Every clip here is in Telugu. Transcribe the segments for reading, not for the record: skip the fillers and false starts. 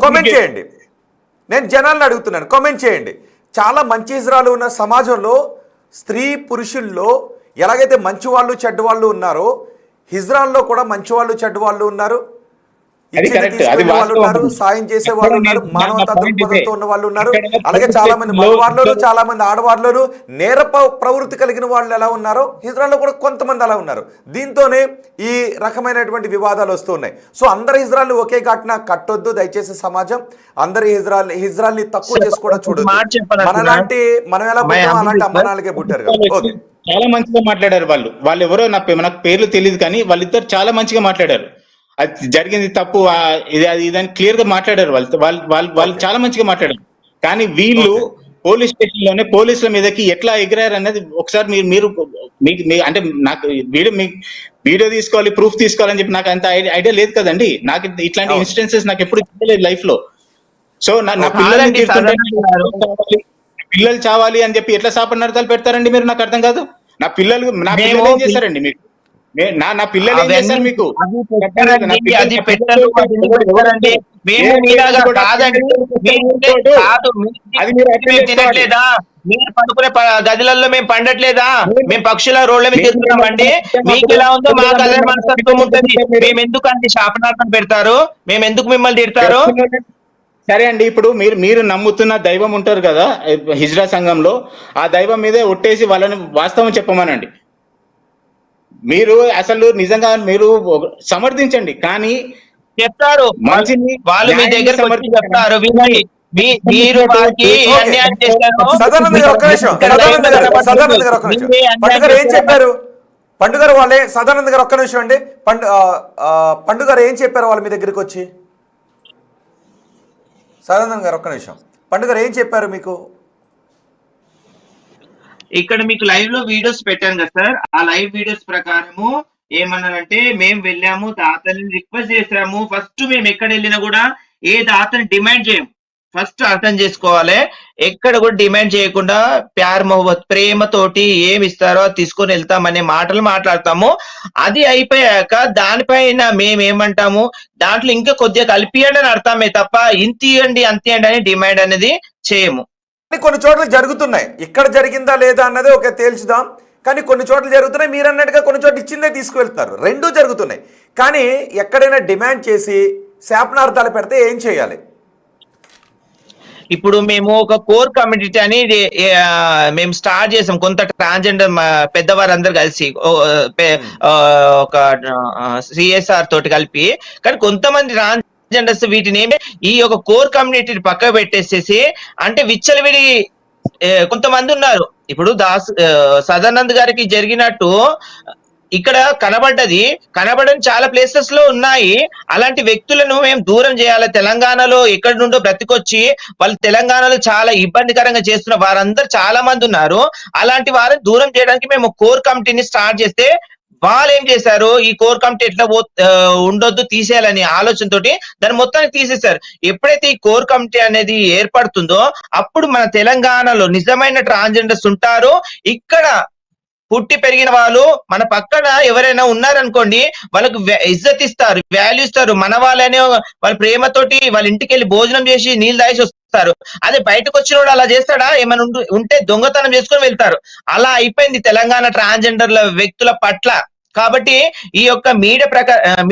కామెంట్ చేయండి. నేను జనాలను అడుగుతున్నాను, కామెంట్ చేయండి. చాలా మంచి ఇజ్రాయలు ఉన్న సమాజంలో స్త్రీ పురుషుల్లో ఎలాగైతే మంచి వాళ్ళు చెడ్డవాళ్ళు ఉన్నారో ఇజ్రాయల్లో కూడా మంచి వాళ్ళు చెడ్డవాళ్ళు ఉన్నారు, వాళ్ళు ఉన్నారు, సాయం చేసే వాళ్ళు ఉన్నారు, మానవతా దృక్పథంతో ఉన్న వాళ్ళు ఉన్నారు. అలాగే చాలా మంది మగవాళ్ళలో చాలా మంది ఆడవాళ్ళలో నేర ప్రవృత్తి కలిగిన వాళ్ళు ఎలా ఉన్నారో ఇజ్రాయల్లో కూడా కొంతమంది అలా ఉన్నారు. దీంతోనే ఈ రకమైనటువంటి వివాదాలు వస్తూ ఉన్నాయి. సో అందరు ఇజ్రాయల్ ఒకే ఘటన కట్టొద్దు దయచేసి సమాజం. అందరు ఇజ్రాయల్ని తక్కువ చేసి కూడా చూడొద్దు. మనలాంటి మనం ఎలా పుట్టామో అలాంటి అమ్మనాలకే పుట్టారు కదా. చాలా మంచిగా మాట్లాడారు వాళ్ళు ఎవరో నాకు పేర్లు తెలియదు కానీ వాళ్ళిద్దరు చాలా మంచిగా మాట్లాడారు. అది జరిగింది తప్పు ఇదని క్లియర్ గా మాట్లాడారు. వాళ్ళు చాలా మంచిగా మాట్లాడారు. కానీ వీళ్ళు పోలీస్ స్టేషన్ లోనే పోలీసుల మీదకి ఎట్లా ఎగిరారు అనేది ఒకసారి మీరు అంటే నాకు వీడియో తీసుకోవాలి, ప్రూఫ్ తీసుకోవాలని చెప్పి నాకు అంత ఐడియా లేదు కదండి. నాకు ఇట్లాంటి ఇన్సిడెన్సెస్ నాకు ఎప్పుడు తెలియలేదు లైఫ్ లో. సో నా పిల్లలు చావాలి అని చెప్పి ఎట్లా శాపనార్థాలు పెడతారండి మీరు? నాకు అర్థం కాదు. నా పిల్లలు ఏం చేశారండి మీకు? నా పిల్లలు ఏం చేశారు మీకు? తినట్లేదా? మీరు పడుకునే గదులలో మేము పండట్లేదా? మేము పక్షుల రోడ్ల మీద తిరుగుతున్నామండి. మీకు ఎలా ఉందో మాకు అదే మనస్తత్వం ఉంటుంది. మేము ఎందుకు అంత శాపనార్థం పెడతారు? మేము ఎందుకు మిమ్మల్ని తిడతారు? సరే అండి, ఇప్పుడు మీరు నమ్ముతున్న దైవం ఉంటారు కదా హిజ్రా సంఘంలో, ఆ దైవం మీదే ఒట్టేసి వాళ్ళని వాస్తవం చెప్పమనండి. మీరు అసలు నిజంగా మీరు సమర్థించండి, కానీ చెప్తారు మంచిని వాళ్ళు మీ దగ్గర చెప్తారు. మీరు ఏం చెప్పారు? పండుగ వాళ్ళే సదానంద గారు ఒక్క నిమిషం అండి. పండుగ ఏం చెప్పారు వాళ్ళు మీ దగ్గరికి వచ్చి? సదానంద గారు ఒక్క నిమిషం. పండుగ ఏం చెప్పారు మీకు? ఇక్కడ మీకు లైవ్ లో వీడియోస్ పెట్టాను కదా సార్, ఆ లైవ్ వీడియోస్ ప్రకారము ఏమన్నారంటే మేము వెళ్ళాము, దాతని రిక్వెస్ట్ చేసాము. ఫస్ట్ మేము ఎక్కడ వెళ్ళినా కూడా ఏ దాతని డిమాండ్ చేయము. ఫస్ట్ అర్థం చేసుకోవాలి, ఎక్కడ కూడా డిమాండ్ చేయకుండా ప్యార్ మొహబ్బత్ ప్రేమతోటి ఏమి ఇస్తారో తీసుకొని వెళ్తామనే మాటలు మాట్లాడతాము. అది అయిపోయాక దానిపైన మేమేమంటాము, దాంట్లో ఇంకా కొద్దిగా కలిపియండి అని అర్థమే తప్ప ఇంతియండి అంతియండి అని డిమాండ్ అనేది చేయము. కొన్ని చోట్ల జరుగుతున్నాయి, ఇక్కడ జరిగిందా లేదా అన్నది ఒక తేల్చుదాం. కానీ కొన్ని చోట్ల జరుగుతున్నాయి, మీరు అన్నట్టుగా కొన్ని చోట్ల ఇచ్చిందే తీసుకువెళ్తున్నారు. రెండూ జరుగుతున్నాయి. కానీ ఎక్కడైనా డిమాండ్ చేసి శాపనార్థాలు పెడితే ఏం చేయాలి? ఇప్పుడు మేము ఒక కోర్ కమ్యూనిటీ అని మేము స్టార్ట్ చేసాం. కొంత ట్రాన్స్జెండర్ పెద్దవారందరూ కలిసి ఒక సిఎస్ఆర్ తోటి కలిపి. కానీ కొంతమంది ట్రాన్స్జెండర్స్ వీటిని ఈ యొక్క కోర్ కమ్యూనిటీని పక్క పెట్టేసేసి అంటే విచ్చలవిడి కొంతమంది ఉన్నారు. ఇప్పుడు సదానంద్ గారికి జరిగినట్టు ఇక్కడ కనబడని చాలా ప్లేసెస్ లో ఉన్నాయి. అలాంటి వ్యక్తులను మేము దూరం చేయాలి. తెలంగాణలో ఎక్కడి నుండో బ్రతికొచ్చి వాళ్ళు తెలంగాణలో చాలా ఇబ్బందికరంగా చేస్తున్న వారందరూ చాలా మంది ఉన్నారు. అలాంటి వారిని దూరం చేయడానికి మేము కోర్ కమిటీని స్టార్ట్ చేస్తే వాళ్ళు ఏం చేశారు, ఈ కోర్ కమిటీ ఎట్లా ఉండొద్దు తీసేయాలని ఆలోచనతోటి దాన్ని మొత్తాన్ని తీసేశారు. ఎప్పుడైతే ఈ కోర్ కమిటీ అనేది ఏర్పడుతుందో అప్పుడు మన తెలంగాణలో నిజమైన ట్రాన్స్జెండర్స్ ఉంటారు. ఇక్కడ పుట్టి పెరిగిన వాళ్ళు మన పక్కన ఎవరైనా ఉన్నారనుకోండి, వాళ్ళకు ఇజ్జత్ ఇస్తారు, వాల్యూ ఇస్తారు. మన వాళ్ళనే వాళ్ళ ప్రేమతోటి వాళ్ళ ఇంటికి వెళ్ళి భోజనం చేసి నీళ్ళు తాగేసి వస్తారు. అదే బయటకు వచ్చిన వాడు అలా చేస్తాడా? ఏమైనా ఉంటే దొంగతనం చేసుకొని వెళ్తారు. అలా అయిపోయింది తెలంగాణ ట్రాన్స్జెండర్ల వ్యక్తుల పట్ల. కాబట్టి ఈ యొక్క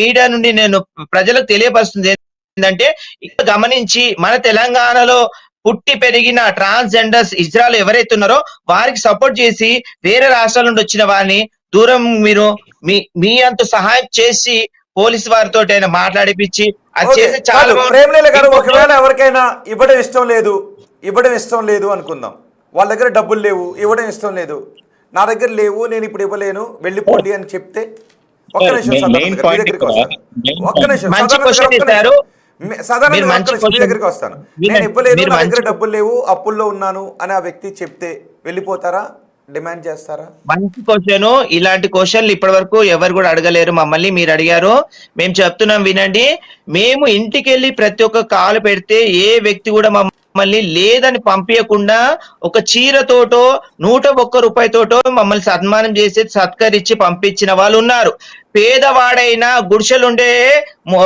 మీడియా నుండి నేను ప్రజలకు తెలియపరుస్తుంది ఏంటంటే, ఇక్కడ గమనించి మన తెలంగాణలో పుట్టి పెరిగిన ట్రాన్స్జెండర్స్ ఇజ్రాయల్ ఎవరైతే ఉన్నారో వారికి సపోర్ట్ చేసి వేరే రాష్ట్రాల నుండి వచ్చిన వారిని దూరం మీరు మీ అంత సహాయం చేసి పోలీసు వారితో మాట్లాడిపించి అది చేసి చాలా. ప్రేమలేల గారు, ఒకవేళ ఎవరికైనా ఇవ్వడం ఇష్టం లేదు అనుకుందాం, వాళ్ళ దగ్గర డబ్బులు లేవు, ఇవ్వడం ఇష్టం లేదు, నా దగ్గర లేవు, నేను ఇప్పుడు ఇవ్వలేను, వెళ్ళిపోండి అని చెప్తే ఒక్క నిమిషం దగ్గరికి వస్తాను. ఒక్క నిమిషం సాధారణ మీ దగ్గరికి వస్తాను. నేను ఇవ్వలేదు, నా దగ్గర డబ్బులు లేవు, అప్పుల్లో ఉన్నాను అని ఆ వ్యక్తి చెప్తే వెళ్ళిపోతారా, డిమాండ్ చేస్తారా? మంచి క్వశ్చన్. ఇలాంటి క్వశ్చన్లు ఇప్పటి వరకు ఎవరు కూడా అడగలేరు మమ్మల్ని. మీరు అడిగారు, మేము చెప్తున్నాం వినండి. మేము ఇంటికి వెళ్ళి ప్రతి ఒక్క కాలు పెడితే ఏ వ్యక్తి కూడా మమ్మల్ని లేదని పంపించకుండా ఒక చీరతోటో 101 రూపాయతోటో మమ్మల్ని సన్మానం చేసి సత్కరించి పంపించిన వాళ్ళు ఉన్నారు. పేదవాడైనా గుడిసెలుండే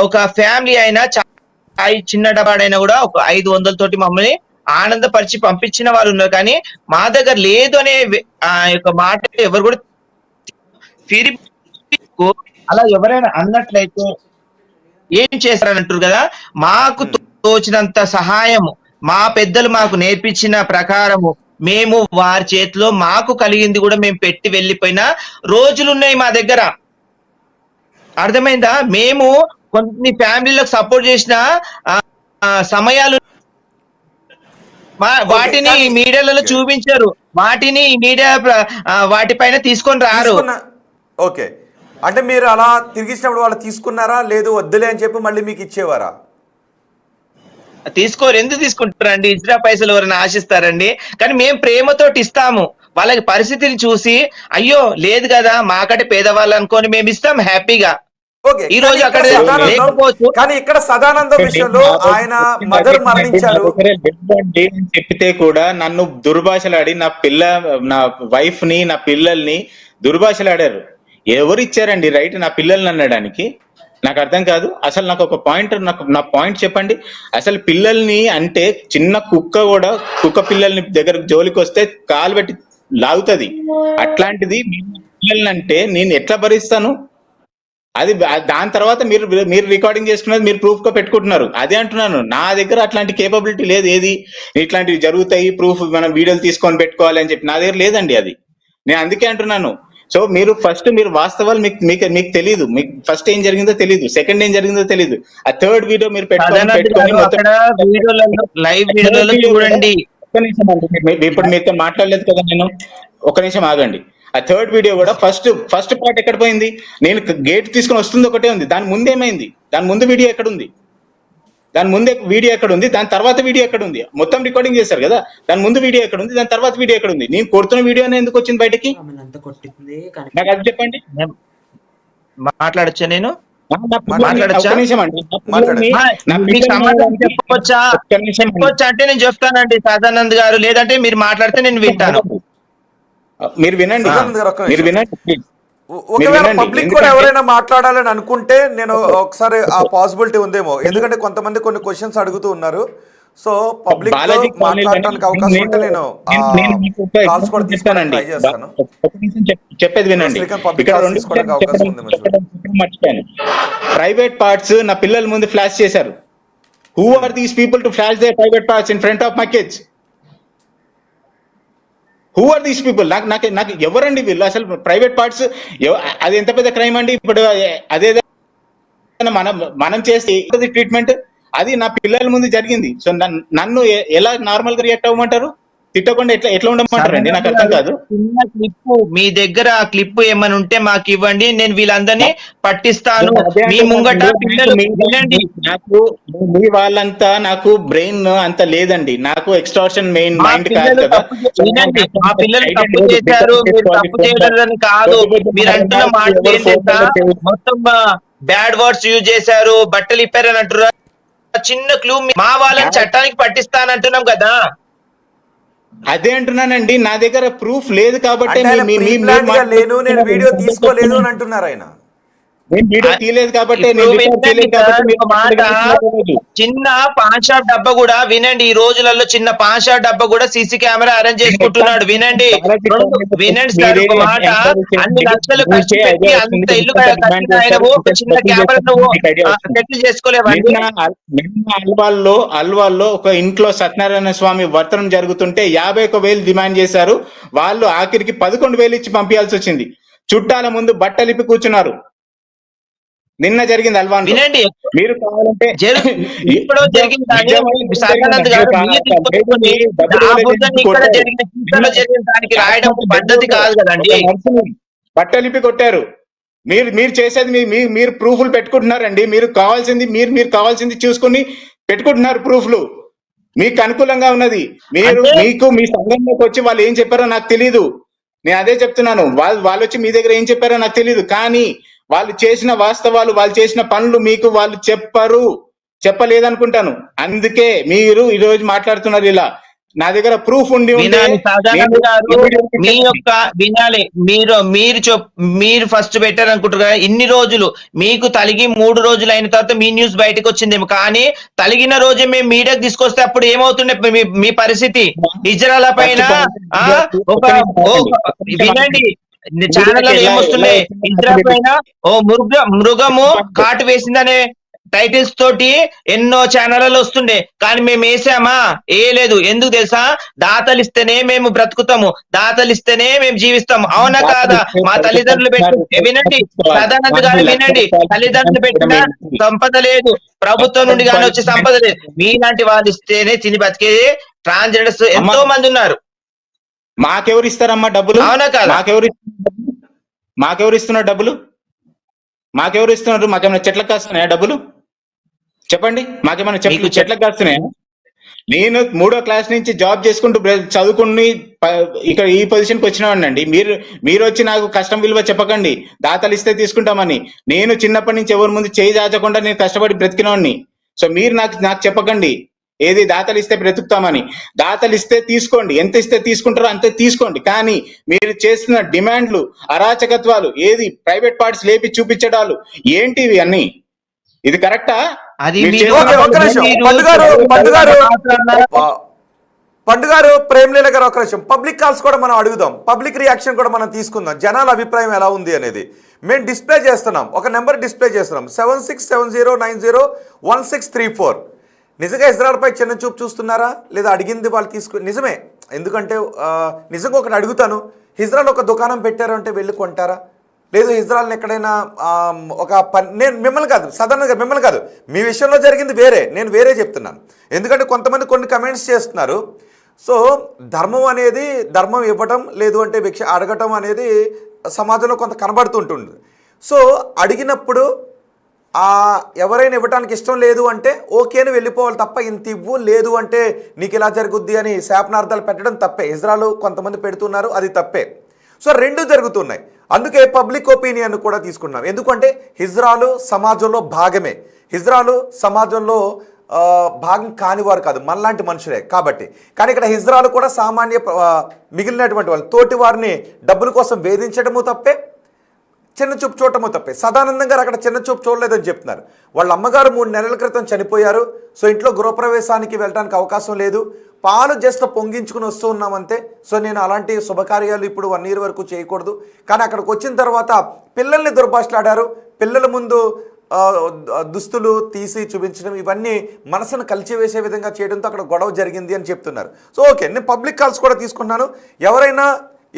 ఒక ఫ్యామిలీ అయినా చిన్న డబ్బాడైనా కూడా ఒక 500 తోటి మమ్మల్ని ఆనందపరిచి పంపించిన వాళ్ళు ఉన్నారు. కానీ మా దగ్గర లేదు అనే ఆ యొక్క మాట ఎవరు కూడా తిరిగి అలా ఎవరైనా అన్నట్లయితే ఏం చేస్తారని అంటారు కదా. మాకు తోచినంత సహాయము మా పెద్దలు మాకు నేర్పించిన ప్రకారము మేము వారి చేతిలో మాకు కలిగింది కూడా మేము పెట్టి వెళ్ళిపోయిన రోజులున్నాయి మా దగ్గర. అర్థమైందా? మేము కొన్ని ఫ్యామిలీలకు సపోర్ట్ చేసిన సమయాలు వాటిని మీడియాలలో చూపించారు, వాటిని మీడియా వాటిపైన తీసుకొని రారు. ఓకే, అంటే మీరు అలా తిరిగిచ్చినప్పుడు వాళ్ళు తీసుకున్నారా, లేదు వద్దులే అని చెప్పి మళ్ళీ మీకు ఇచ్చేవారా? తీసుకోరు. ఎందుకు తీసుకుంటారండి? ఇజ్రా పైసలు ఎవరైనా ఆశిస్తారండి? కానీ మేము ప్రేమతోటి ఇస్తాము. వాళ్ళకి పరిస్థితిని చూసి అయ్యో లేదు కదా మాకంటే పేదవాళ్ళు అనుకొని మేము ఇస్తాం హ్యాపీగా. ఈ రోజు అక్కడ లేకపోవచ్చు, కానీ ఇక్కడ సదానందం విషయంలో ఆయన మదర్ మరణించారు చెప్పితే కూడా నన్ను దుర్భాషలాడి నా వైఫ్ ని నా పిల్లల్ని దుర్భాషలాడారు. ఎవరు ఇచ్చారండి రైట్ నా పిల్లల్ని అనడానికి? నాకు అర్థం కాదు. అసలు నాకు ఒక పాయింట్, నా పాయింట్ చెప్పండి. అసలు పిల్లల్ని అంటే చిన్న కుక్క కూడా కుక్క పిల్లల్ని దగ్గర జోలికి వస్తే కాలు పెట్టి లాగుతుంది. అట్లాంటిది పిల్లల్ని అంటే నేను ఎట్లా భరిస్తాను? అది దాని తర్వాత మీరు రికార్డింగ్ చేసుకున్నది మీరు ప్రూఫ్ గా పెట్టుకుంటున్నారు. అదే అంటున్నాను, నా దగ్గర అట్లాంటి కేపబిలిటీ లేదు. ఏది ఇట్లాంటివి జరుగుతాయి ప్రూఫ్ మనం వీడియోలు తీసుకొని పెట్టుకోవాలి అని చెప్పి నా దగ్గర లేదండి అది. నేను అందుకే అంటున్నాను. సో మీరు ఫస్ట్ మీరు వాస్తవాలు మీకు తెలియదు. మీకు ఫస్ట్ ఏం జరిగిందో తెలియదు, సెకండ్ ఏం జరిగిందో తెలియదు, ఆ థర్డ్ వీడియో మీరు పెట్టుకొని చూడండి. ఒక్క నిమిషం అండి, ఇప్పుడు మీతో మాట్లాడలేదు కదా నేను. ఒక నిమిషం ఆగండి. ఆ థర్డ్ వీడియో కూడా ఫస్ట్ పార్ట్ ఎక్కడ పోయింది? నేను గేట్ తీసుకొని వస్తుంది ఒకటే ఉంది, దాని ముందు ఏమైంది? దాని ముందు వీడియో ఎక్కడ ఉంది? దాని ముందే వీడియో ఎక్కడ ఉంది? దాని తర్వాత వీడియో ఎక్కడ ఉంది? మొత్తం రికార్డింగ్ చేశారు కదా, దాని ముందు వీడియో ఎక్కడ ఉంది? దాని తర్వాత వీడియో ఎక్కడ ఉంది? నేను కొడుతున్న వీడియో ఎందుకు వచ్చింది బయటకి? నాకు అది చెప్పండి. మాట్లాడచ్చా? నేను చెప్పొచ్చా అంటే నేను చెప్తానండి సదానంద్ గారు, లేదంటే మీరు మాట్లాడితే నేను వింటాను. మీరు వినండి, మీరు వినండి. ఒకవేళ పబ్లిక్ కూడా ఎవరైనా మాట్లాడాలని అనుకుంటే నేను ఒకసారి ఆ పాసిబిలిటీ ఉందేమో, ఎందుకంటే కొంతమంది కొన్ని క్వశ్చన్స్ అడుగుతూ ఉన్నారు. సో పబ్లిక్ మాట్లాడడానికి అవకాశం ఉంటే నేను కాల్స్ కూడా తీసుకోవడానికి ట్రై చేస్తాను. చెప్పేది వినండి. మర్చిపోయాను, ప్రైవేట్ పార్ట్స్ నా పిల్లల ముందు ఫ్లాష్ చేశారు. Who are these people to flash their private parts in front of my kids? Who are these people? నాకు ఎవరండి వీళ్ళు? అసలు ప్రైవేట్ పార్ట్స్ అది ఎంత పెద్ద క్రైమ్ అండి? ఇప్పుడు అదే మనం చేస్తే ట్రీట్మెంట్ అది నా పిల్లల ముందు జరిగింది. సో నన్ను ఎలా నార్మల్ గా రియాక్ట్ అవ్వమంటారు? తిట్టకుండా ఎట్లా ఉండమంటారు అండి? నాకు అర్థం కాదు. చిన్న క్లిప్ మీ దగ్గర, ఆ క్లిప్ ఏమైనా ఉంటే మాకు ఇవ్వండి, నేను వీళ్ళందరినీ పట్టిస్తాను. మీ ముంగట పిల్లలు వినండి. మీ వాళ్ళంతా నాకు బ్రెయిన్ అంత లేదండి, నాకు ఎక్స్ట్రాక్షన్ మైండ్ కాదు కదా. వినండి, మా పిల్లలు తప్పు చేశారు, మీరు తప్పు చేయలేదని కాదు. మీరు అంటున్న మాట మొత్తం బ్యాడ్ వర్డ్స్ యూజ్ చేశారు, బట్టలు ఇప్పారని అంటున్నారు. చిన్న క్లూ, మా వాళ్ళని చట్టానికి పట్టిస్తానంటున్నాం కదా. అదే అంటున్నానండి, నా దగ్గర ప్రూఫ్ లేదు కాబట్టి నేను వీడియో తీసుకోలేదు అని అంటున్నారు ఆయన. వీడియో తీయలేదు కాబట్టి చిన్న పాన్ షాప్ డబ్బా కూడా వినండి, ఈ రోజులలో చిన్న పాన్ షాప్ డబ్బా కూడా సీసీ కెమెరా అరేంజ్ చేసుకుంటున్నాడు. వినండి సార్ ఒక మాట, అన్ని లక్షలు ఖర్చు పెట్టి అంత ఇల్లు ఒక చిన్న కెమెరా నువ్వు సెటిల్ చేసుకోలేవండి. అల్వాల్లో ఒక ఇంట్లో సత్యనారాయణ స్వామి వర్తనం జరుగుతుంటే 51,000 డిమాండ్ చేశారు. వాళ్ళు ఆఖరికి 11,000 ఇచ్చి పంపించాల్సి వచ్చింది. చుట్టాల ముందు బట్టలిప్పి కూర్చున్నారు. నిన్న జరిగింది అల్వాన్. వినండి, మీరు కావాలంటే ఇప్పుడు జరిగిన దానికి రాయడం పద్ధతి కాదు కదండి. బట్టలిప్పి కొట్టారు. మీరు చేసేది మీరు ప్రూఫ్లు పెట్టుకుంటున్నారండి. మీరు కావాల్సింది చూసుకుని పెట్టుకుంటున్నారు ప్రూఫ్లు. మీకు అనుకూలంగా ఉన్నది. మీకు మీ సంఘంలోకి వచ్చి వాళ్ళు ఏం చెప్పారో నాకు తెలీదు. నేను అదే చెప్తున్నాను. వాళ్ళు వచ్చి మీ దగ్గర ఏం చెప్పారో నాకు తెలీదు. కానీ వాళ్ళు చేసిన వాస్తవాలు, వాళ్ళు చేసిన పనులు మీకు వాళ్ళు చెప్పలేదనుకుంటాను. అందుకే మీరు ఈ రోజు మాట్లాడుతున్నారు ఇలా. నా దగ్గర ప్రూఫ్ ఉండి ఉంటే వినాలి సాధారణ గారు, మీ నేను- యొక్క వినాలి. మీరు ఫస్ట్ పెట్టారు అనుకుంటారు కదా, ఇన్ని రోజులు మీకు తలిగి 3 రోజులు అయిన తర్వాత మీ న్యూస్ బయటకు వచ్చిందేమో, కానీ తలిగిన రోజే మేము మీడియాకి తీసుకొస్తే అప్పుడు ఏమవుతుండే మీ పరిస్థితి? ఇజ్రాల పైన వినండి, ఛానల్లో ఏమొస్తుండే, ఇజ్రాయల్ పైన ఓ మృగము కాటు వేసిందనే టైటిల్స్ తోటి ఎన్నో ఛానళ్ళలో వస్తుండే, కానీ మేము వేసామా? లేదు. ఎందుకు తెలుసా? దాతలు ఇస్తేనే మేము బ్రతుకుతాము, దాతలు ఇస్తేనే మేము జీవిస్తాము. అవునా కాదా? మా తల్లిదండ్రులు పెట్టి వినండి, సదానంద్ గారు వినండి, తల్లిదండ్రులు పెట్టిన సంపద లేదు, ప్రభుత్వం నుండి కానీ వచ్చే సంపద లేదు. మీలాంటి వాళ్ళు ఇస్తేనే తిని బతికేది ట్రాన్స్జెండర్స్ ఎంతో మంది ఉన్నారు. మాకెవరు ఇస్తారమ్మా డబ్బులు? అవునా కాదా? మాకెవరు ఇస్తున్నారు డబ్బులు? మాకెవరు ఇస్తున్నారు? మాకేమైనా చెట్లకు కాస్తున్నాయా డబ్బులు? చెప్పండి, మాకేమైనా చెట్లకు కాస్తున్నాయా? నేను 3వ క్లాస్ నుంచి జాబ్ చేసుకుంటూ చదువుకుని ఇక్కడ ఈ పొజిషన్కి వచ్చినవాడినండి. మీరు వచ్చి నాకు కష్టం విలువ చెప్పకండి, దాతలు ఇస్తే తీసుకుంటామని. నేను చిన్నప్పటి నుంచి ఎవరి ముందు చేయి దాచకుండా నేను కష్టపడి బ్రతికినవాడిని. సో మీరు నాకు చెప్పకండి ఏది దాతలు ఇస్తే బ్రతుకుతామని. దాతలు ఇస్తే తీసుకోండి, ఎంత ఇస్తే తీసుకుంటారో అంతే తీసుకోండి, కానీ మీరు చేస్తున్న డిమాండ్లు, అరాచకత్వాలు, ఏది ప్రైవేట్ పార్ట్స్ లేపి చూపించడాలు ఏంటివి అన్ని? ఇది కరెక్టా? అది పండుగారు ప్రేమలీల గారు ఒక నిమిషం, పబ్లిక్ కాల్స్ కూడా మనం అడుగుదాం, పబ్లిక్ రియాక్షన్ కూడా మనం తీసుకుందాం, జనాల అభిప్రాయం ఎలా ఉంది అనేది. మేము డిస్ప్లే చేస్తున్నాం, ఒక నెంబర్ డిస్ప్లే చేస్తున్నాం, 7670901634. నిజంగా ఇజ్రాయెల్పై చిన్న చూపు చూస్తున్నారా లేదా అడిగింది వాళ్ళు నిజమే. ఎందుకంటే నిజంగా ఒకటి అడుగుతాను, ఇజ్రాయెల్ ఒక దుకాణం పెట్టారు అంటే వెళ్ళి కొంటారా? లేదు ఇజ్రాయెల్ని ఎక్కడైనా ఒక నేను మిమ్మల్ని కాదు, సాధారణంగా మిమ్మల్ని కాదు, మీ విషయంలో జరిగింది వేరే, నేను వేరే చెప్తున్నాను. ఎందుకంటే కొంతమంది కొన్ని కమెంట్స్ చేస్తున్నారు. సో ధర్మం అనేది, ధర్మం ఇవ్వటం లేదు అంటే భిక్ష అడగటం అనేది సమాజంలో కొంత కనబడుతుంటుంది. సో అడిగినప్పుడు ఎవరైనా ఇవ్వడానికి ఇష్టం లేదు అంటే ఓకే అని వెళ్ళిపోవాలి తప్ప, ఇంత ఇవ్వు లేదు అంటే నీకు ఇలా జరుగుద్ది అని శాపనార్థాలు పెట్టడం తప్పే. ఇజ్రాయెల్ కొంతమంది పెడుతున్నారు, అది తప్పే. సో రెండు జరుగుతున్నాయి. అందుకే పబ్లిక్ ఒపీనియన్ కూడా తీసుకున్నాం. ఎందుకంటే ఇజ్రాయెల్ సమాజంలో భాగమే, ఇజ్రాయెల్ సమాజంలో భాగం కానివారు కాదు, మనలాంటి మనుషులే కాబట్టి. కానీ ఇక్కడ ఇజ్రాయెల్ కూడా సామాన్య మిగిలినటువంటి వాళ్ళు తోటి వారిని డబ్బుల కోసం వేధించడము తప్పే, చిన్న చూపు చూడటము తప్పే. సదానందం గారు అక్కడ చిన్న చూపు చూడలేదని చెప్తున్నారు. వాళ్ళ అమ్మగారు 3 నెలల క్రితం చనిపోయారు. సో ఇంట్లో గృహప్రవేశానికి వెళ్ళడానికి అవకాశం లేదు, పాలు జస్ట్ పొంగించుకుని వస్తూ ఉన్నామంతే. సో నేను అలాంటి శుభకార్యాలు ఇప్పుడు 1 year వరకు చేయకూడదు. కానీ అక్కడికి వచ్చిన తర్వాత పిల్లల్ని దుర్భాషలాడారు, పిల్లల ముందు దుస్తులు తీసి చూపించడం, ఇవన్నీ మనసును కలిచివేసే విధంగా చేయడంతో అక్కడ గొడవ జరిగింది అని చెప్తున్నారు. సో ఓకే, నేను పబ్లిక్ కాల్స్ కూడా తీసుకున్నాను. ఎవరైనా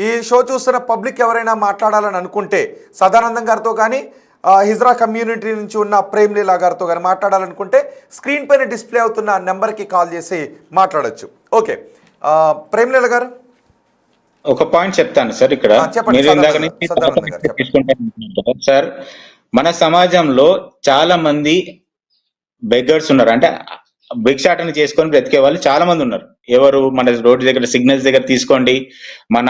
ఈ షో చూస్తున్న పబ్లిక్ ఎవరైనా మాట్లాడాలని అనుకుంటే సదానందం గారితో కానీ హిజ్రా కమ్యూనిటీ నుంచి ఉన్న ప్రేమ్లీలా గారితో కానీ మాట్లాడాలనుకుంటే స్క్రీన్ పైన డిస్ప్లే అవుతున్న నెంబర్కి కాల్ చేసి మాట్లాడచ్చు. ఓకే ప్రేమ్లీలా గారు, ఒక పాయింట్ చెప్తాను సార్. ఇక్కడ మీరు ఇందాక నుంచి సార్, మన సమాజంలో చాలా మంది బెగ్గర్స్ ఉన్నారు, అంటే భిక్షాటన చేసుకొని బ్రతికే వాళ్ళు చాలా మంది ఉన్నారు. ఎవరు? మన రోడ్డు దగ్గర, సిగ్నల్స్ దగ్గర తీసుకోండి, మన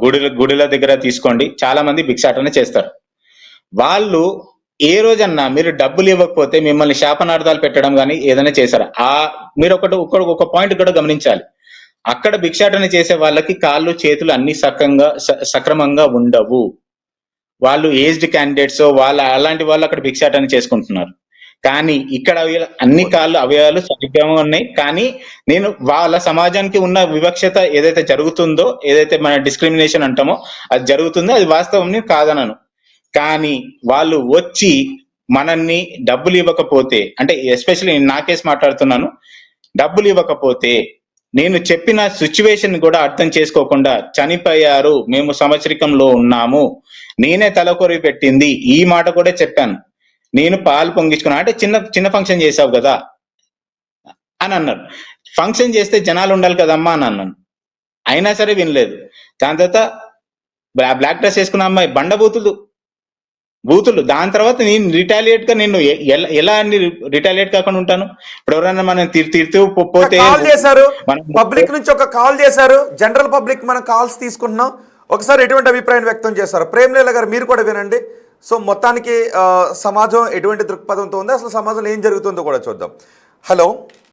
గుడిల దగ్గర తీసుకోండి, చాలా మంది భిక్షాటన చేస్తారు. వాళ్ళు ఏ రోజన్నా మీరు డబ్బులు ఇవ్వకపోతే మిమ్మల్ని శాపనార్థాలు పెట్టడం కానీ ఏదైనా చేశారా? మీరు ఒక పాయింట్ కూడా గమనించాలి. అక్కడ భిక్షాటన చేసే వాళ్ళకి కాళ్ళు చేతులు అన్ని సక్రమంగా ఉండవు. వాళ్ళు ఏజ్డ్ క్యాండిడేట్స్, అలాంటి వాళ్ళు అక్కడ భిక్షాటన చేసుకుంటున్నారు. కానీ ఇక్కడ అన్ని కాళ్ళు అవయవాలు సరిగ్గా ఉన్నాయి. కానీ నేను వాళ్ళ సమాజానికి ఉన్న వివక్షత ఏదైతే జరుగుతుందో, ఏదైతే మన డిస్క్రిమినేషన్ అంటామో అది జరుగుతుందో, అది వాస్తవం కాదనను. కానీ వాళ్ళు వచ్చి మనల్ని డబ్బులు ఇవ్వకపోతే, అంటే ఎస్పెషల్లీ నా కేసు మాట్లాడుతున్నాను, డబ్బులు ఇవ్వకపోతే నేను చెప్పిన సిచ్యువేషన్ కూడా అర్థం చేసుకోకుండా చనిపోయారు, మేము సంవత్సరికంలో ఉన్నాము, నేనే తలకొరి పెట్టింది, ఈ మాట కూడా చెప్పాను, నేను పాలు పొంగించుకున్నా అంటే చిన్న ఫంక్షన్ చేసావు కదా అని అన్నారు. ఫంక్షన్ చేస్తే జనాలు ఉండాలి కదమ్మా అని అన్నాను, అయినా సరే వినలేదు. దాని తర్వాత బ్లాక్ డ్రెస్ వేసుకున్న అమ్మాయి బండబూతులు. దాని తర్వాత నేను రిటాలియేట్ గా నేను ఎలా రిటాలియేట్ కాకుండా ఉంటాను? ఇప్పుడు ఎవరైనా మనం తిడుతూ పోతే పబ్లిక్ నుంచి ఒక కాల్ చేశారు, జనరల్ పబ్లిక్ మనం కాల్స్ తీసుకుంటున్నాం, ఒకసారి ఎటువంటి అభిప్రాయం వ్యక్తం చేశారు? ప్రేమ్లీలా గారు మీరు కూడా వినండి. సో మొత్తానికి సమాజం ఎటువంటి దృక్పథంతో ఉంది, అసలు సమాజంలో ఏం జరుగుతుందో కూడా చూద్దాం. హలో